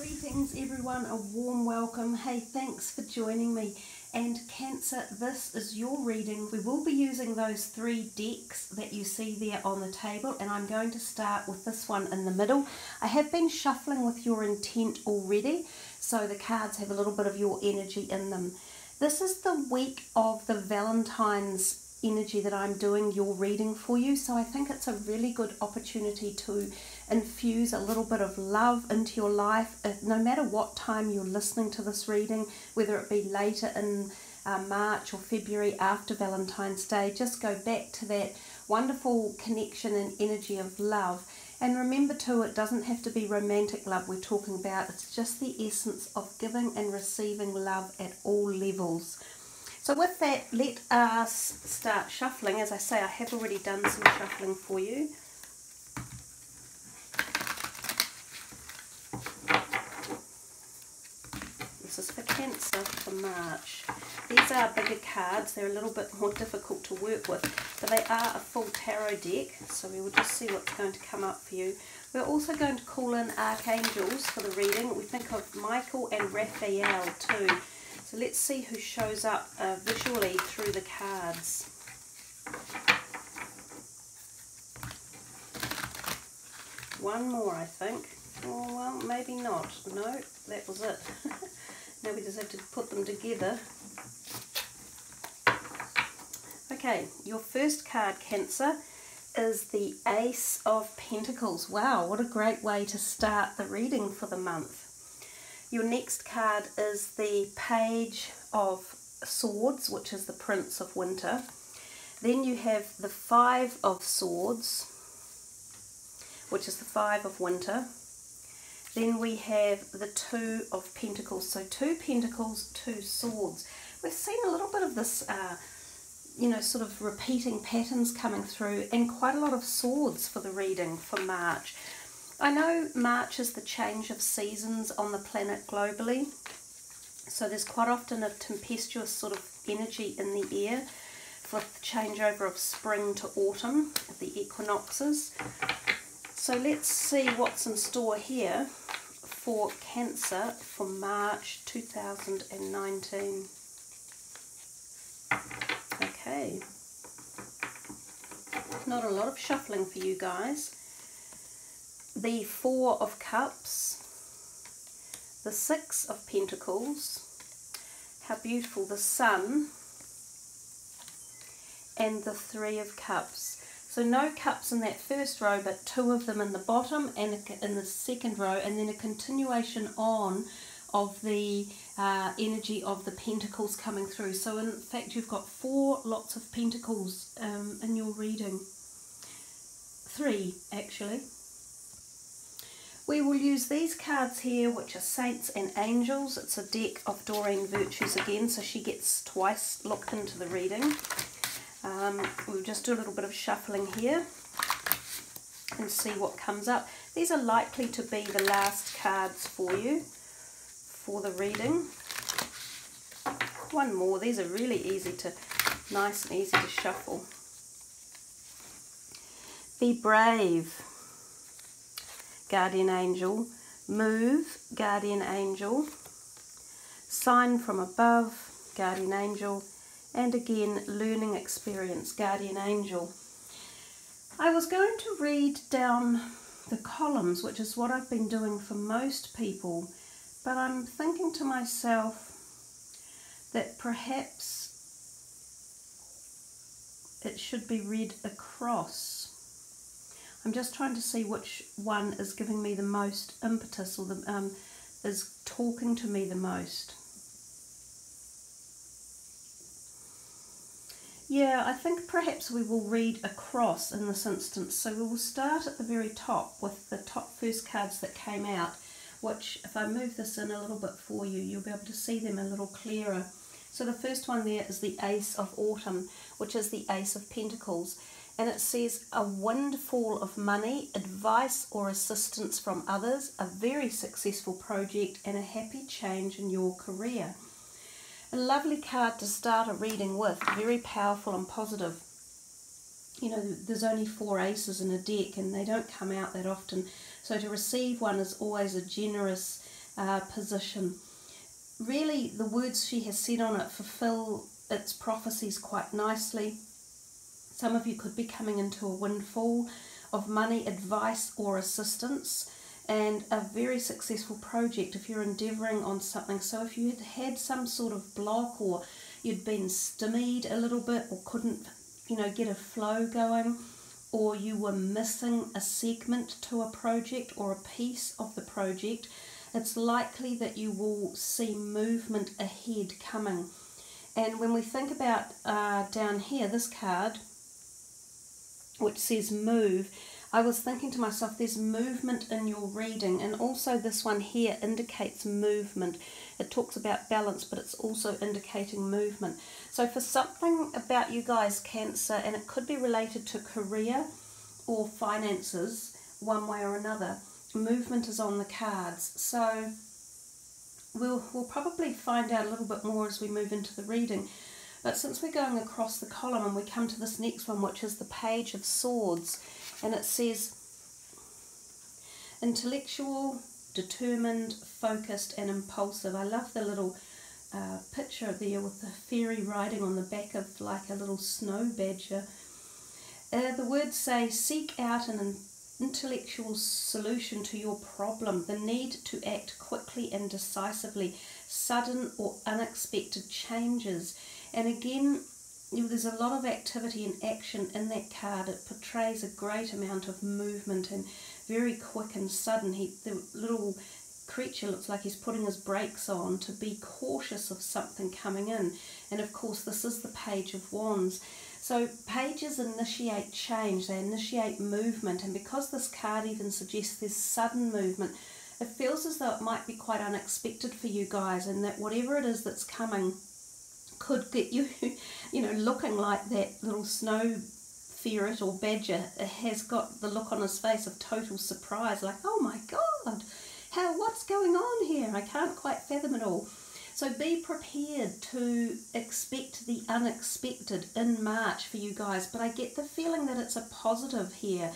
Greetings everyone, a warm welcome. Hey, thanks for joining me. And Cancer, this is your reading. We will be using those 3 decks that you see there on the table, and I'm going to start with this one in the middle. I have been shuffling with your intent already, so the cards have a little bit of your energy in them. This is the week of the Valentine's energy that I'm doing your reading for you, so I think it's a really good opportunity to infuse a little bit of love into your life. No matter what time you're listening to this reading, whether it be later in March or February after Valentine's Day, just go back to that wonderful connection and energy of love. And remember too, it doesn't have to be romantic love we're talking about. It's just the essence of giving and receiving love at all levels. So with that, let us start shuffling. As I say, I have already done some shuffling for you. This is for Cancer for March. These are bigger cards. They're a little bit more difficult to work with, but they are a full tarot deck, so we will just see what's going to come up for you. We're also going to call in archangels for the reading. We think of Michael and Raphael too. So let's see who shows up visually through the cards. One more, I think. Oh, well, maybe not. No, that was it. Now we just have to put them together. Okay, your first card, Cancer, is the Ace of Pentacles. Wow, what a great way to start the reading for the month. Your next card is the Page of Swords, which is the Prince of Winter. Then you have the 5 of Swords, which is the 5 of Winter. Then we have the 2 of Pentacles. So 2 Pentacles, 2 Swords. We've seen a little bit of this, sort of repeating patterns coming through, and quite a lot of swords for the reading for March. I know March is the change of seasons on the planet globally, so there's quite often a tempestuous sort of energy in the air for the changeover of spring to autumn, the equinoxes. So let's see what's in store here for Cancer for March 2019. Okay, not a lot of shuffling for you guys. The 4 of Cups, the 6 of Pentacles, how beautiful, the Sun, and the 3 of Cups. So no cups in that first row, but 2 of them in the bottom and in the second row, and then a continuation on of the energy of the Pentacles coming through. So in fact you've got 4 lots of Pentacles in your reading. 3 actually. We will use these cards here, which are Saints and Angels. It's a deck of Doreen Virtues again, so she gets twice looked into the reading. We'll just do a little bit of shuffling here and see what comes up. These are likely to be the last cards for you for the reading. One more. These are really nice and easy to shuffle. Be brave, Guardian Angel. Move, Guardian Angel. Sign from above, Guardian Angel. And again, learning experience, Guardian Angel. I was going to read down the columns, which is what I've been doing for most people, but I'm thinking to myself that perhaps it should be read across. I'm just trying to see which one is giving me the most impetus, or is talking to me the most. Yeah, I think perhaps we will read across in this instance. So we will start at the very top with the top first cards that came out, which if I move this in a little bit for you, you'll be able to see them a little clearer. So the first one there is the Ace of Autumn, which is the Ace of Pentacles. And it says a windfall of money, advice or assistance from others, a very successful project, and a happy change in your career. A lovely card to start a reading with, very powerful and positive. You know, there's only 4 aces in a deck and they don't come out that often. So to receive one is always a generous position. Really, the words she has said on it fulfill its prophecies quite nicely. Some of you could be coming into a windfall of money, advice or assistance, and a very successful project if you're endeavouring on something. So if you had some sort of block, or you'd been stymied a little bit, or couldn't, get a flow going, or you were missing a segment to a project or a piece of the project, it's likely that you will see movement ahead coming. And when we think about down here, this card, which says move, I was thinking to myself, there's movement in your reading, and also this one here indicates movement. It talks about balance, but it's also indicating movement. So for something about you guys, Cancer, and it could be related to career or finances, one way or another, movement is on the cards. So we'll probably find out a little bit more as we move into the reading. But since we're going across the column and we come to this next one, which is the Page of Swords, and it says intellectual, determined, focused and impulsive. I love the little picture there with the fairy riding on the back of like a little snow badger. The words say, seek out an intellectual solution to your problem, the need to act quickly and decisively, sudden or unexpected changes. And again, there's a lot of activity and action in that card. It portrays a great amount of movement and very quick and sudden. The little creature looks like he's putting his brakes on to be cautious of something coming in. And of course, this is the Page of Wands. So pages initiate change, they initiate movement, and because this card even suggests there's sudden movement, it feels as though it might be quite unexpected for you guys, and that whatever it is that's coming could get you, looking like that little snow ferret or badger has got the look on his face of total surprise, like, oh my God, what's going on here? I can't quite fathom it all. So be prepared to expect the unexpected in March for you guys, but I get the feeling that it's a positive here.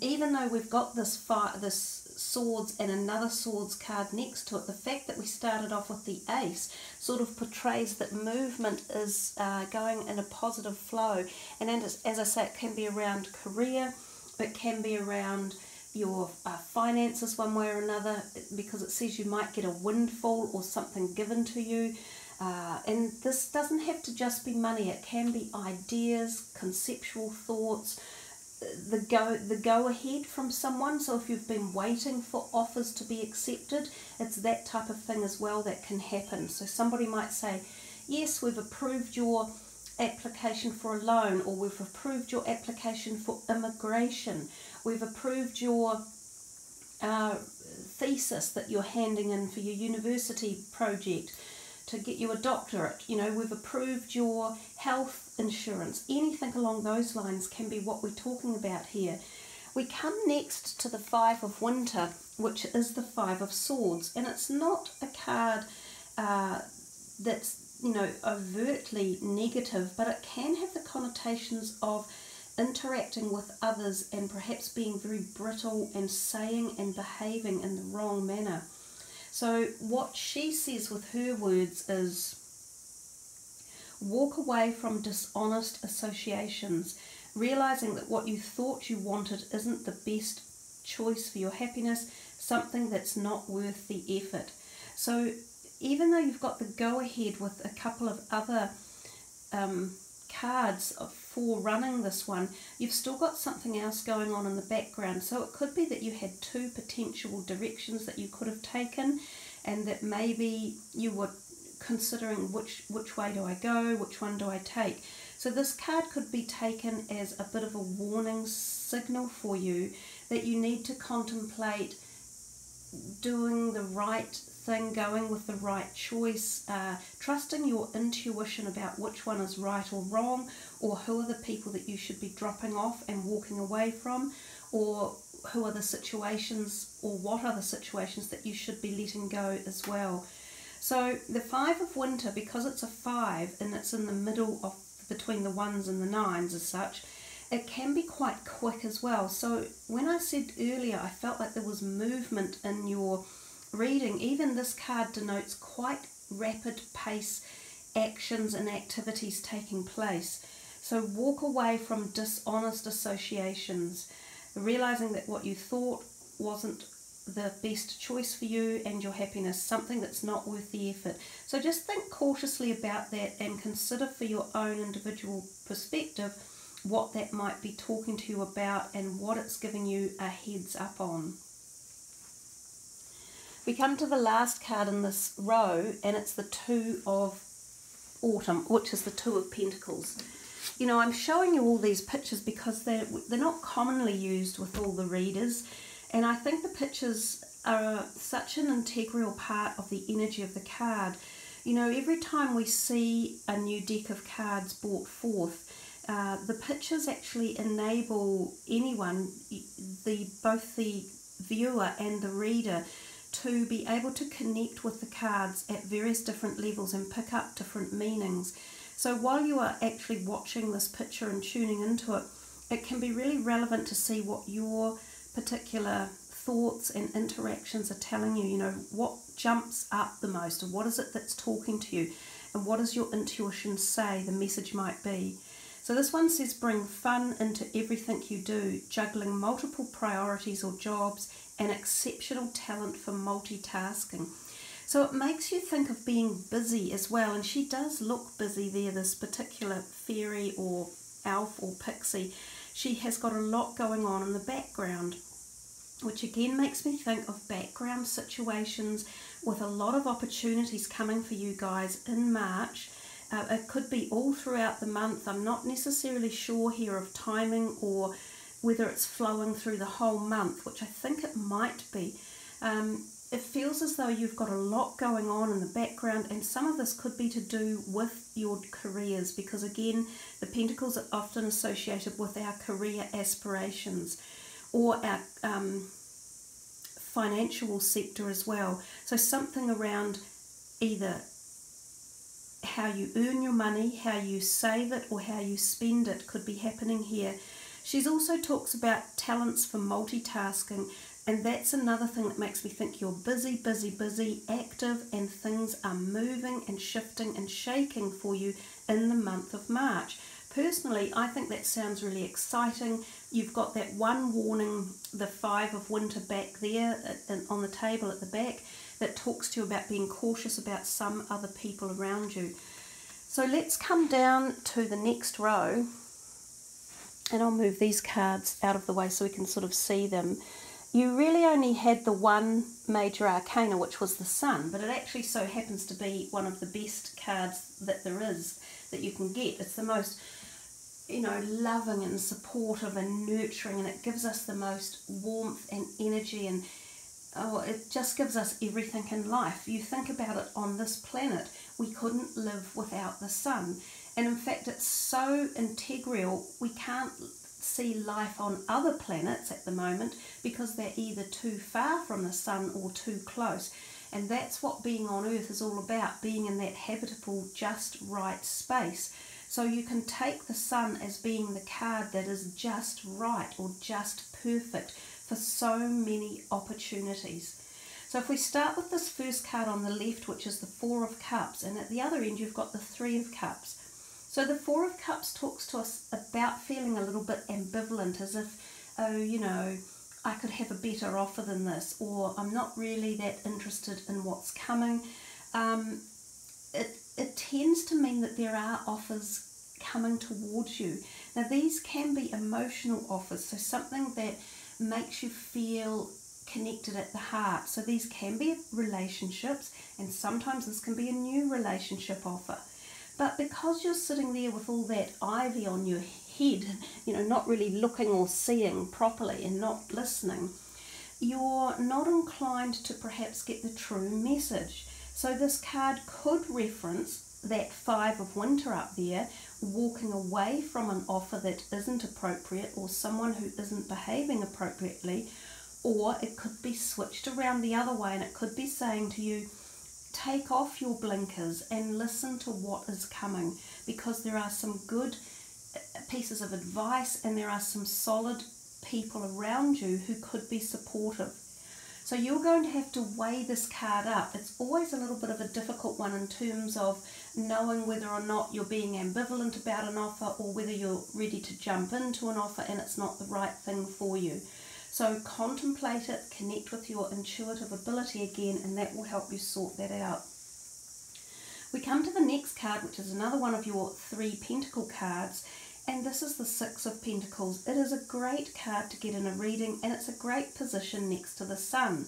Even though we've got this swords and another swords card next to it, the fact that we started off with the ace sort of portrays that movement is going in a positive flow. And as I say, it can be around career, it can be around your finances one way or another, because it says you might get a windfall or something given to you. And this doesn't have to just be money, it can be ideas, conceptual thoughts, the go ahead from someone. So if you've been waiting for offers to be accepted, it's that type of thing as well that can happen. So somebody might say, yes, we've approved your application for a loan, or we've approved your application for immigration, we've approved your thesis that you're handing in for your university project to get you a doctorate, we've approved your health insurance. Anything along those lines can be what we're talking about here. We come next to the Five of Winter, which is the Five of Swords, and it's not a card that's overtly negative, but it can have the connotations of interacting with others and perhaps being very brittle and saying and behaving in the wrong manner. So what she says with her words is, walk away from dishonest associations, realizing that what you thought you wanted isn't the best choice for your happiness, something that's not worth the effort. So even though you've got the go-ahead with a couple of other cards for running this one, you've still got something else going on in the background. So it could be that you had two potential directions that you could have taken, and that maybe you were considering which way do I go, which one do I take. So this card could be taken as a bit of a warning signal for you that you need to contemplate doing the right thing, going with the right choice, trusting your intuition about which one is right or wrong, or who are the people that you should be dropping off and walking away from, or who are the situations, or what are the situations that you should be letting go as well. So the Five of Winter, because it's a 5 and it's in the middle of between the 1s and the 9s as such, it can be quite quick as well. So when I said earlier I felt like there was movement in your reading, even this card denotes quite rapid pace actions and activities taking place. So walk away from dishonest associations, realizing that what you thought wasn't the best choice for you and your happiness, something that's not worth the effort. So just think cautiously about that and consider for your own individual perspective what that might be talking to you about and what it's giving you a heads up on. We come to the last card in this row, and it's the Two of Autumn, which is the Two of Pentacles. You know, I'm showing you all these pictures because they're not commonly used with all the readers, and I think the pictures are such an integral part of the energy of the card. You know, every time we see a new deck of cards brought forth, the pictures actually enable anyone, both the viewer and the reader, to be able to connect with the cards at various different levels and pick up different meanings. So while you are actually watching this picture and tuning into it, it can be really relevant to see what your particular thoughts and interactions are telling you. You know, what jumps up the most, and what is it that's talking to you, and what does your intuition say the message might be. So this one says, bring fun into everything you do, juggling multiple priorities or jobs, and exceptional talent for multitasking. So it makes you think of being busy as well, and she does look busy there, this particular fairy or elf or pixie. She has got a lot going on in the background, which again makes me think of background situations with a lot of opportunities coming for you guys in March. It could be all throughout the month. I'm not necessarily sure here of timing or whether it's flowing through the whole month, which I think it might be. It feels as though you've got a lot going on in the background, and some of this could be to do with your careers, because again, the Pentacles are often associated with our career aspirations or our financial sector as well. So something around either how you earn your money, how you save it, or how you spend it could be happening here. She's also talks about talents for multitasking, and that's another thing that makes me think you're busy, busy, busy, active, and things are moving and shifting and shaking for you in the month of March. Personally, I think that sounds really exciting. You've got that one warning, the Five of Winter back there on the table at the back, that talks to you about being cautious about some other people around you. So let's come down to the next row, and I'll move these cards out of the way so we can sort of see them. You really only had the one major arcana, which was the Sun, but it actually so happens to be one of the best cards that there is that you can get. It's the most, you know, loving and supportive and nurturing, and it gives us the most warmth and energy, and it just gives us everything in life. You think about it, on this planet, we couldn't live without the Sun. And in fact, it's so integral, we can't see life on other planets at the moment because they're either too far from the Sun or too close. And that's what being on Earth is all about, being in that habitable, just right space. So you can take the Sun as being the card that is just right or just perfect for so many opportunities. So if we start with this first card on the left, which is the Four of Cups, and at the other end you've got the Three of Cups. So the Four of Cups talks to us about feeling a little bit ambivalent, as if, oh, you know, I could have a better offer than this, or I'm not really that interested in what's coming. It tends to mean that there are offers coming towards you. Now these can be emotional offers, so something that makes you feel connected at the heart. So these can be relationships, and sometimes this can be a new relationship offer. But because you're sitting there with all that ivy on your head, you know, not really looking or seeing properly and not listening, you're not inclined to perhaps get the true message. So this card could reference that Five of Winter up there, walking away from an offer that isn't appropriate or someone who isn't behaving appropriately, or it could be switched around the other way, and it could be saying to you, take off your blinkers and listen to what is coming, because there are some good pieces of advice and there are some solid people around you who could be supportive. So you're going to have to weigh this card up. It's always a little bit of a difficult one in terms of knowing whether or not you're being ambivalent about an offer, or whether you're ready to jump into an offer and it's not the right thing for you. So contemplate it, connect with your intuitive ability again, and that will help you sort that out. We come to the next card, which is another one of your 3 Pentacle cards, and this is the 6 of Pentacles. It is a great card to get in a reading, and it's a great position next to the Sun.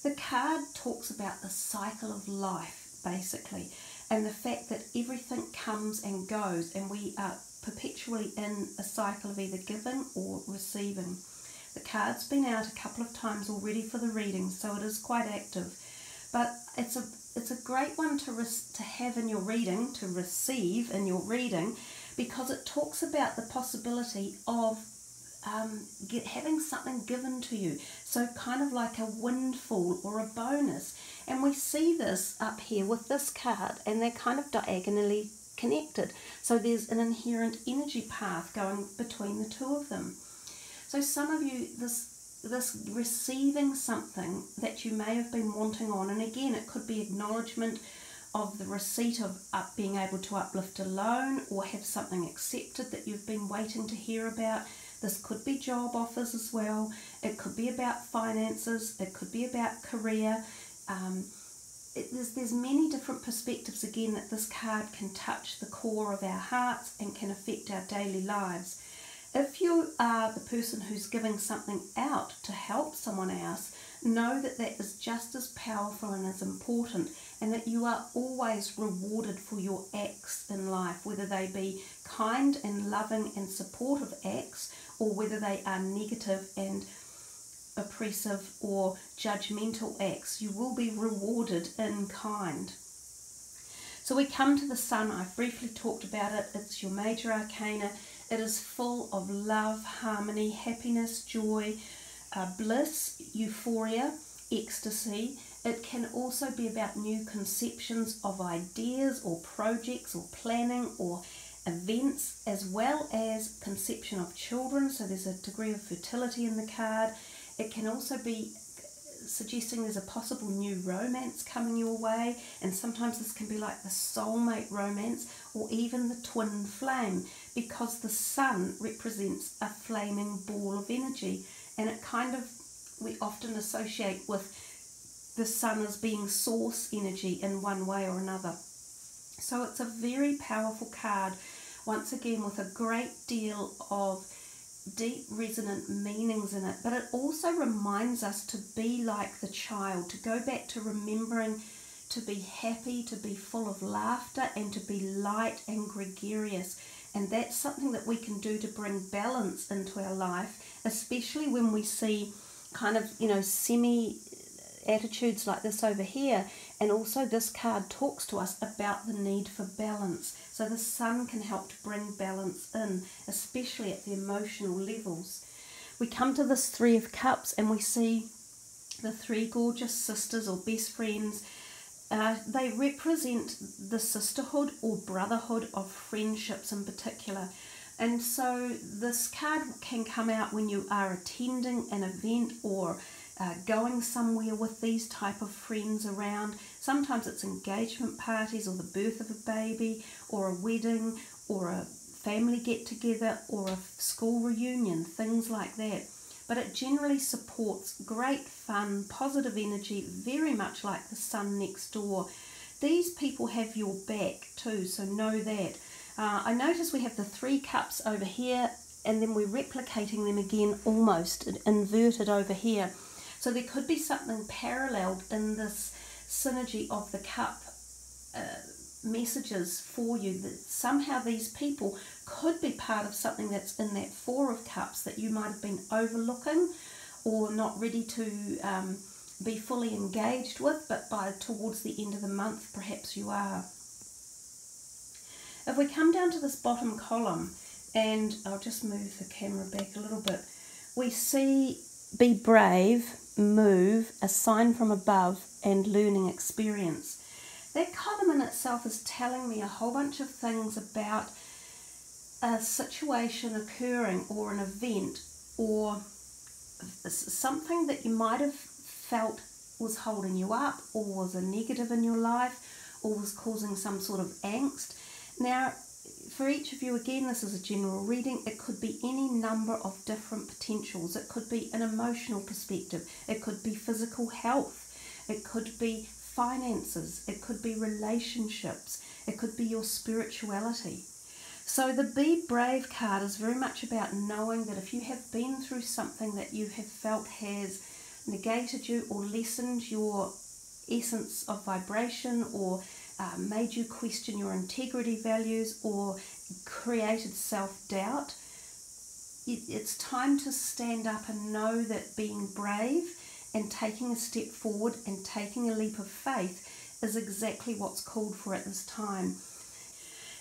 The card talks about the cycle of life, basically, and the fact that everything comes and goes, and we are perpetually in a cycle of either giving or receiving. The card's been out a couple of times already for the reading, so it is quite active. But it's a great one to have in your reading, to receive in your reading, because it talks about the possibility of having something given to you. So kind of like a windfall or a bonus. And we see this up here with this card, and they're kind of diagonally connected. So there's an inherent energy path going between the two of them. So some of you, this receiving something that you may have been wanting on, and again, it could be acknowledgement of the receipt of being able to uplift a loan, or have something accepted that you've been waiting to hear about. This could be job offers as well. It could be about finances. It could be about career. There's many different perspectives, again, that this card can touch the core of our hearts and can affect our daily lives. If you are the person who's giving something out to help someone else, know that that is just as powerful and as important, and that you are always rewarded for your acts in life, whether they be kind and loving and supportive acts, or whether they are negative and oppressive or judgmental acts. You will be rewarded in kind. So we come to the Sun. I've briefly talked about it. It's your major arcana. It is full of love, harmony, happiness, joy, bliss, euphoria, ecstasy. It can also be about new conceptions of ideas or projects or planning or events, as well as conception of children. So there's a degree of fertility in the card. It can also be suggesting there's a possible new romance coming your way, and sometimes this can be like the soulmate romance, or even the twin flame, because the Sun represents a flaming ball of energy, and it kind of, we often associate with the Sun as being source energy in one way or another. So it's a very powerful card, once again with a great deal of deep resonant meanings in it, but it also reminds us to be like the child, to go back to remembering to be happy, to be full of laughter, and to be light and gregarious. And that's something that we can do to bring balance into our life, especially when we see kind of, semi attitudes like this over here. And also this card talks to us about the need for balance. So the Sun can help to bring balance in, especially at the emotional levels. We come to this 3 of Cups, and we see the 3 gorgeous sisters or best friends. They represent the sisterhood or brotherhood of friendships in particular. And so this card can come out when you are attending an event or going somewhere with these type of friends around. Sometimes it's engagement parties, or the birth of a baby, or a wedding, or a family get-together, or a school reunion, things like that. But it generally supports great fun, positive energy, very much like the Sun next door. These people have your back too, so know that. I notice we have the 3 cups over here, and then we're replicating them again, almost inverted over here. So there could be something paralleled in this synergy of the cup messages for you, that somehow these people could be part of something that's in that 4 of Cups that you might have been overlooking or not ready to be fully engaged with, but towards the end of the month perhaps you are. If we come down to this bottom column, and I'll just move the camera back a little bit, we see be brave, move, a sign from above, and learning experience. That column in itself is telling me a whole bunch of things about a situation occurring, or an event, or something that you might have felt was holding you up, or was a negative in your life, or was causing some sort of angst. Now, for each of you, again, this is a general reading. It could be any number of different potentials. It could be an emotional perspective. It could be physical health. It could be finances. It could be relationships. It could be your spirituality. So the Be Brave card is very much about knowing that if you have been through something that you have felt has negated you or lessened your essence of vibration, or made you question your integrity values, or created self-doubt, it's time to stand up and know that being brave and taking a step forward and taking a leap of faith is exactly what's called for at this time.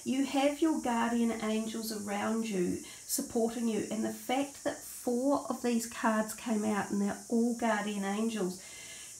You have your guardian angels around you, supporting you, and the fact that 4 of these cards came out and they're all guardian angels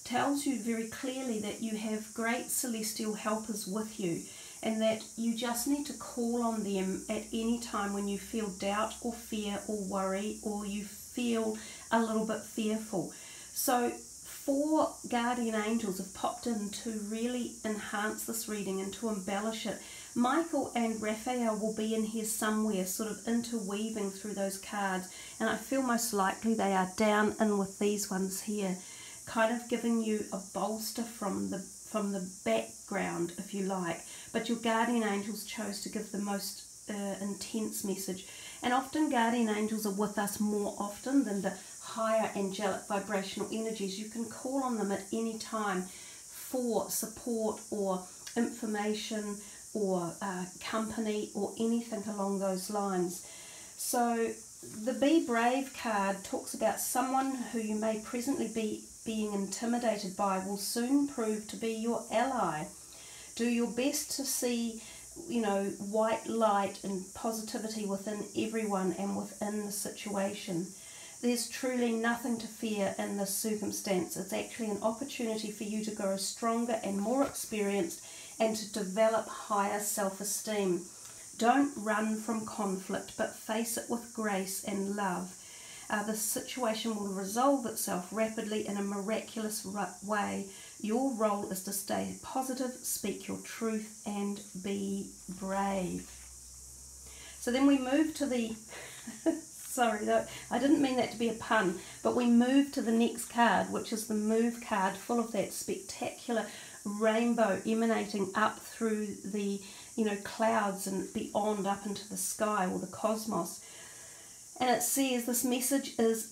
tells you very clearly that you have great celestial helpers with you, and that you just need to call on them at any time when you feel doubt or fear or worry, or you feel a little bit fearful. So 4 guardian angels have popped in to really enhance this reading and to embellish it. Michael and Raphael will be in here somewhere, sort of interweaving through those cards, and I feel most likely they are down in with these ones here, kind of giving you a bolster from the background, if you like. But your guardian angels chose to give the most intense message. And often guardian angels are with us more often than the higher angelic vibrational energies. You can call on them at any time for support or information or company or anything along those lines. So the Be Brave card talks about someone who you may presently be being intimidated by will soon prove to be your ally. Do your best to see, white light and positivity within everyone and within the situation. There's truly nothing to fear in this circumstance. It's actually an opportunity for you to grow stronger and more experienced and to develop higher self-esteem. Don't run from conflict, but face it with grace and love. The situation will resolve itself rapidly in a miraculous way. Your role is to stay positive, speak your truth, and be brave. So then we move to the... Sorry, I didn't mean that to be a pun, but we move to the next card, which is the Move card, full of that spectacular rainbow emanating up through the clouds and beyond, up into the sky or the cosmos. And it says this message is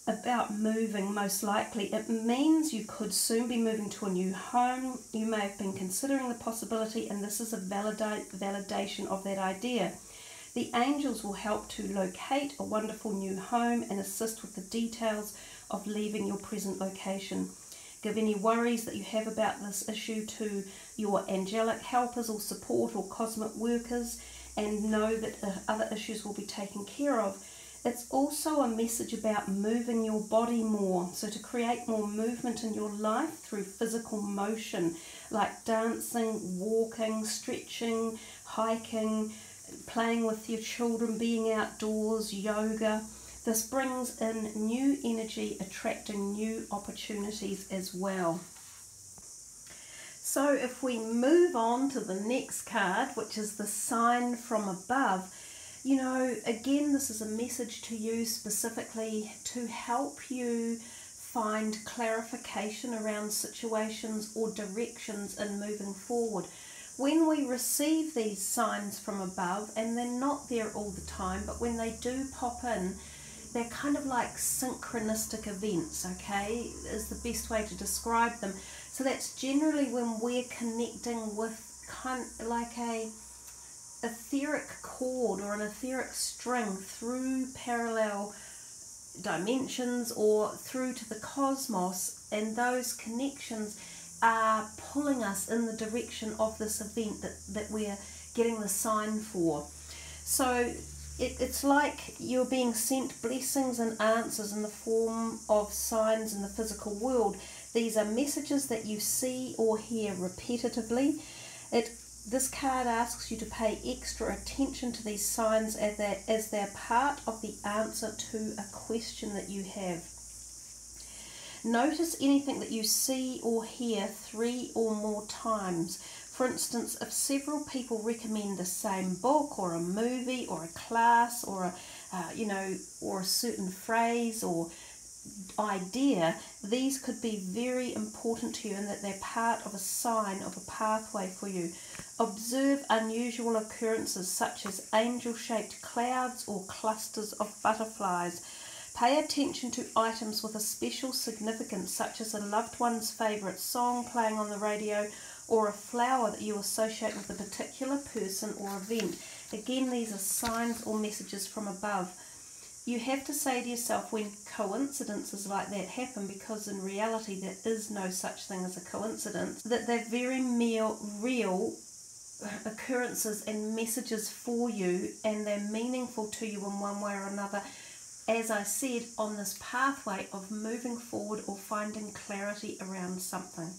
about moving, most likely. It means you could soon be moving to a new home. You may have been considering the possibility, and this is a validation of that idea. The angels will help to locate a wonderful new home and assist with the details of leaving your present location. Give any worries that you have about this issue to your angelic helpers or support or cosmic workers, and know that other issues will be taken care of. It's also a message about moving your body more, so to create more movement in your life through physical motion, like dancing, walking, stretching, hiking, playing with your children, being outdoors, yoga. This brings in new energy, attracting new opportunities as well. So if we move on to the next card, which is the Sign from Above, again, this is a message to you specifically to help you find clarification around situations or directions in moving forward. When we receive these signs from above, and they're not there all the time, but when they do pop in, they're kind of like synchronistic events, okay, is the best way to describe them. So that's generally when we're connecting with kind of like a etheric cord or an etheric string through parallel dimensions or through to the cosmos, and those connections are pulling us in the direction of this event that we're getting the sign for. So it's like you're being sent blessings and answers in the form of signs in the physical world. These are messages that you see or hear repetitively. This card asks you to pay extra attention to these signs as they're part of the answer to a question that you have. Notice anything that you see or hear 3 or more times. For instance, if several people recommend the same book or a movie or a class or or a certain phrase or idea, these could be very important to you and that they're part of a sign of a pathway for you. Observe unusual occurrences such as angel-shaped clouds or clusters of butterflies. Pay attention to items with a special significance such as a loved one's favourite song playing on the radio or a flower that you associate with a particular person or event. Again, these are signs or messages from above. You have to say to yourself when coincidences like that happen, because in reality there is no such thing as a coincidence, that they're very real occurrences and messages for you, and they're meaningful to you in one way or another, as I said, on this pathway of moving forward or finding clarity around something.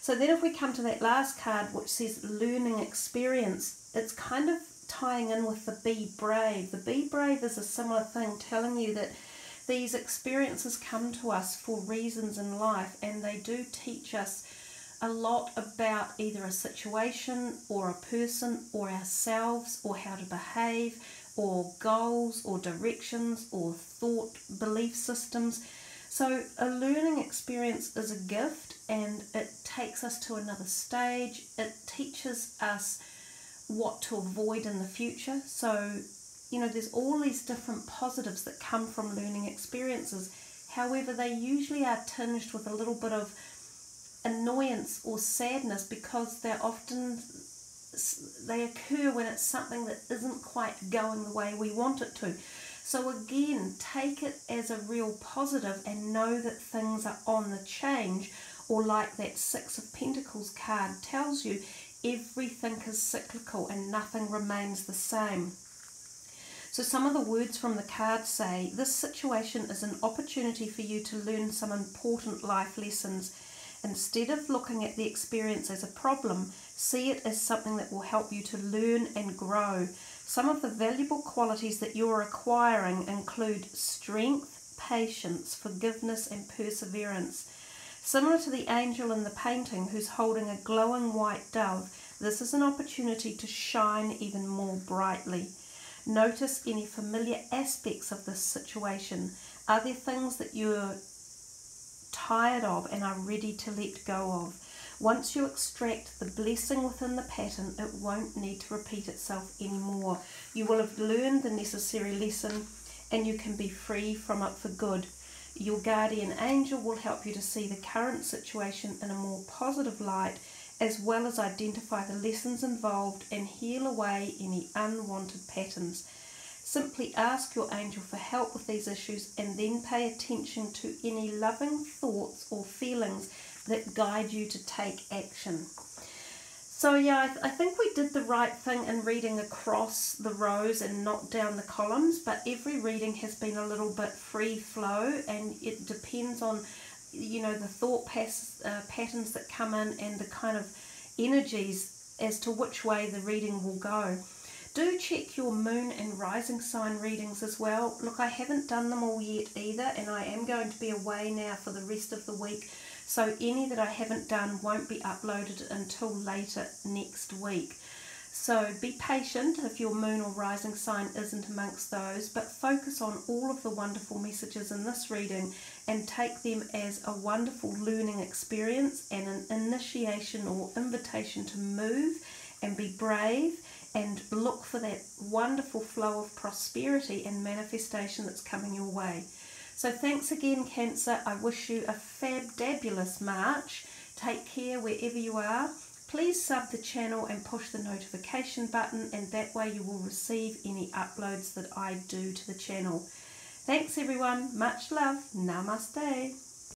So then if we come to that last card which says learning experience, it's kind of tying in with the be brave. The be brave is a similar thing, telling you that these experiences come to us for reasons in life, and they do teach us a lot about either a situation or a person or ourselves, or how to behave, or goals or directions or thought belief systems. So a learning experience is a gift, and it takes us to another stage. It teaches us what to avoid in the future. So, there's all these different positives that come from learning experiences. However, they usually are tinged with a little bit of annoyance or sadness, because they occur when it's something that isn't quite going the way we want it to. So again, take it as a real positive and know that things are on the change, or like that 6 of Pentacles card tells you, everything is cyclical and nothing remains the same. So some of the words from the card say, this situation is an opportunity for you to learn some important life lessons. Instead of looking at the experience as a problem, see it as something that will help you to learn and grow. Some of the valuable qualities that you're acquiring include strength, patience, forgiveness, and perseverance. Similar to the angel in the painting who's holding a glowing white dove, this is an opportunity to shine even more brightly. Notice any familiar aspects of this situation. Are there things that you're tired of and are ready to let go of? Once you extract the blessing within the pattern, it won't need to repeat itself anymore. You will have learned the necessary lesson, and you can be free from it for good. Your guardian angel will help you to see the current situation in a more positive light, as well as identify the lessons involved and heal away any unwanted patterns. Simply ask your angel for help with these issues, and then pay attention to any loving thoughts or feelings that guide you to take action. So yeah, I think we did the right thing in reading across the rows and not down the columns, but every reading has been a little bit free flow, and it depends on the thought patterns that come in and the kind of energies as to which way the reading will go. Do check your moon and rising sign readings as well. Look, I haven't done them all yet either, and I am going to be away now for the rest of the week, so any that I haven't done won't be uploaded until later next week. So be patient if your moon or rising sign isn't amongst those, but focus on all of the wonderful messages in this reading and take them as a wonderful learning experience and an initiation or invitation to move and be brave and look for that wonderful flow of prosperity and manifestation that's coming your way. So thanks again, Cancer. I wish you a fabulous March. Take care wherever you are. Please sub the channel and push the notification button, and that way you will receive any uploads that I do to the channel. Thanks everyone. Much love. Namaste.